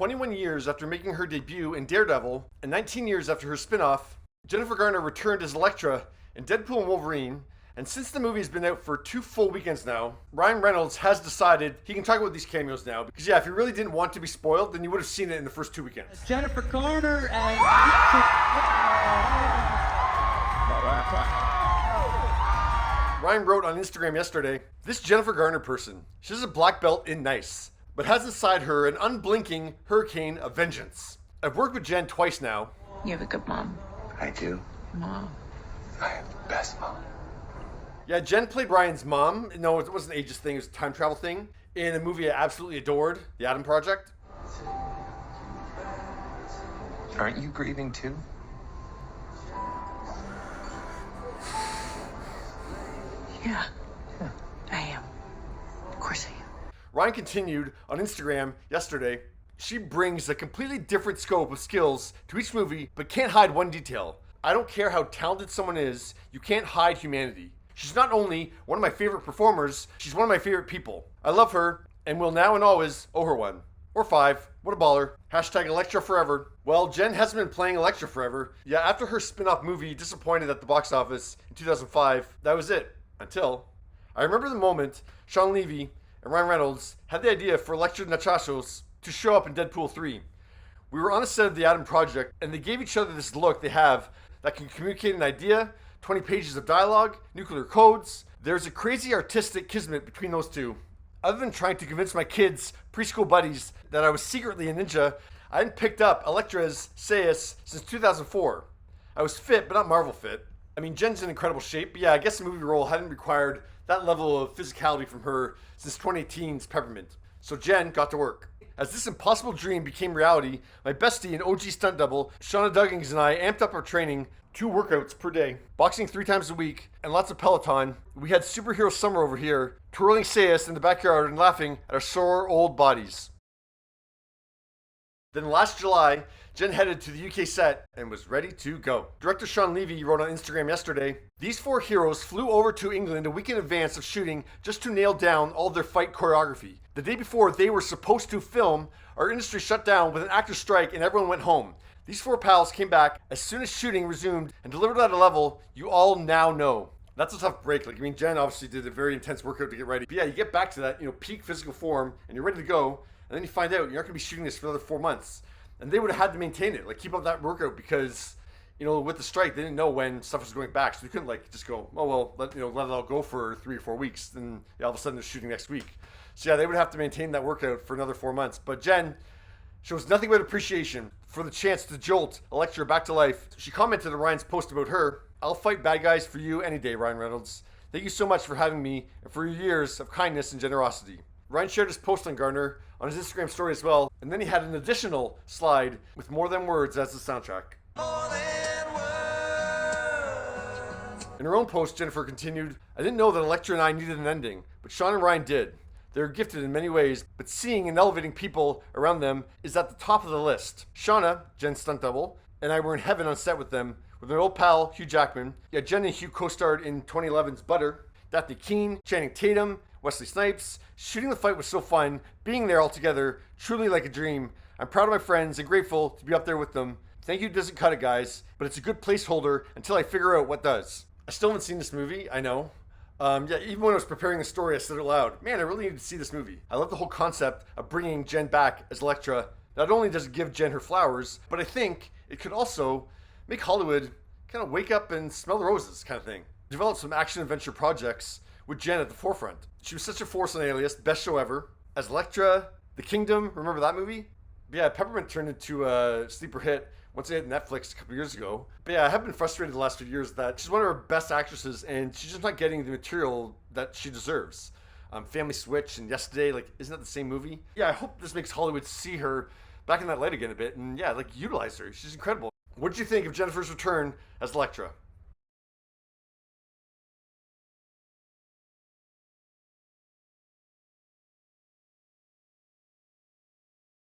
21 years after making her debut in Daredevil and 19 years after her spin-off, Jennifer Garner returned as Elektra in Deadpool and Wolverine, and since the movie has been out for 2 full weekends now, Ryan Reynolds has decided he can talk about these cameos now, because yeah, if you really didn't want to be spoiled, then you would have seen it in the first 2 weekends. Jennifer Garner and... Ryan wrote on Instagram yesterday, "This Jennifer Garner person, she has a black belt in nice, but has inside her an unblinking hurricane of vengeance. I've worked with Jen twice now." You have a good mom. I do. Mom. I have the best mom. Yeah, Jen played Ryan's mom. No, it wasn't an ageist thing, it was a time travel thing. In a movie I absolutely adored, The Adam Project. Aren't you grieving too? Yeah. I am. Of course I am. Ryan continued on Instagram yesterday, "She brings a completely different scope of skills to each movie, but can't hide one detail. I don't care how talented someone is, you can't hide humanity. She's not only one of my favorite performers, she's one of my favorite people. I love her, and will now and always owe her one. Or 5. What a baller. Hashtag Elektra forever." Well, Jen hasn't been playing Elektra forever. Yeah, after her spin-off movie disappointed at the box office in 2005, that was it. Until I remember the moment Shawn Levy and Ryan Reynolds had the idea for Elektra Nachachos to show up in Deadpool 3. We were on a set of The Adam Project, and they gave each other this look they have that can communicate an idea, 20 pages of dialogue, nuclear codes. There's a crazy artistic kismet between those two. Other than trying to convince my kids' preschool buddies that I was secretly a ninja, I hadn't picked up Elektra's sais since 2004. I was fit, but not Marvel fit. I mean, Jen's in incredible shape, but yeah, I guess the movie role hadn't required that level of physicality from her since 2018's Peppermint. So Jen got to work. As this impossible dream became reality, my bestie and OG stunt double, Shauna Duggins, and I amped up our training, 2 workouts per day, boxing 3 times a week, and lots of Peloton. We had superhero summer over here, twirling sais in the backyard and laughing at our sore old bodies. Then last July, Jen headed to the UK set and was ready to go. Director Shawn Levy wrote on Instagram yesterday, "These 4 heroes flew over to England a week in advance of shooting just to nail down all their fight choreography. The day before they were supposed to film, our industry shut down with an actor strike and everyone went home. These 4 pals came back as soon as shooting resumed and delivered at a level you all now know." That's a tough break. Like, I mean, Jen obviously did a very intense workout to get ready. But yeah, you get back to that, peak physical form and you're ready to go. And then you find out you're not going to be shooting this for another 4 months. And they would have had to maintain it, like keep up that workout because, with the strike, they didn't know when stuff was going back. So they couldn't just go, oh, well, let it all go for 3 or 4 weeks. Then all of a sudden they're shooting next week. So yeah, they would have to maintain that workout for another 4 months. But Jen shows nothing but appreciation for the chance to jolt Elektra back to life. She commented on Ryan's post about her, "I'll fight bad guys for you any day, Ryan Reynolds. Thank you so much for having me and for your years of kindness and generosity." Ryan shared his post on Garner on his Instagram story as well, and then he had an additional slide with More Than Words as the soundtrack. In her own post, Jennifer continued, "I didn't know that Elektra and I needed an ending, but Shawn and Ryan did. They're gifted in many ways, but seeing and elevating people around them is at the top of the list. Shauna, Jen's stunt double, and I were in heaven on set with them, with their old pal, Hugh Jackman. Yeah, Jen and Hugh co-starred in 2011's Butter. Daphne Keane, Channing Tatum, Wesley Snipes. Shooting the fight was so fun, being there all together, truly like a dream. I'm proud of my friends and grateful to be up there with them. Thank you doesn't cut it, guys, but it's a good placeholder until I figure out what does." I still haven't seen this movie, I know. Even when I was preparing the story, I said it aloud, man, I really need to see this movie. I love the whole concept of bringing Jen back as Elektra. Not only does it give Jen her flowers, but I think it could also make Hollywood kind of wake up and smell the roses kind of thing. Develop some action-adventure projects with Jen at the forefront. She was such a force on Alias, best show ever. As Elektra, The Kingdom, remember that movie? But yeah, Peppermint turned into a sleeper hit once it hit Netflix a couple years ago. But yeah, I have been frustrated the last few years that she's one of our best actresses and she's just not getting the material that she deserves. Family Switch and Yesterday, isn't that the same movie? Yeah, I hope this makes Hollywood see her back in that light again a bit and utilize her. She's incredible. What did you think of Jennifer's return as Elektra?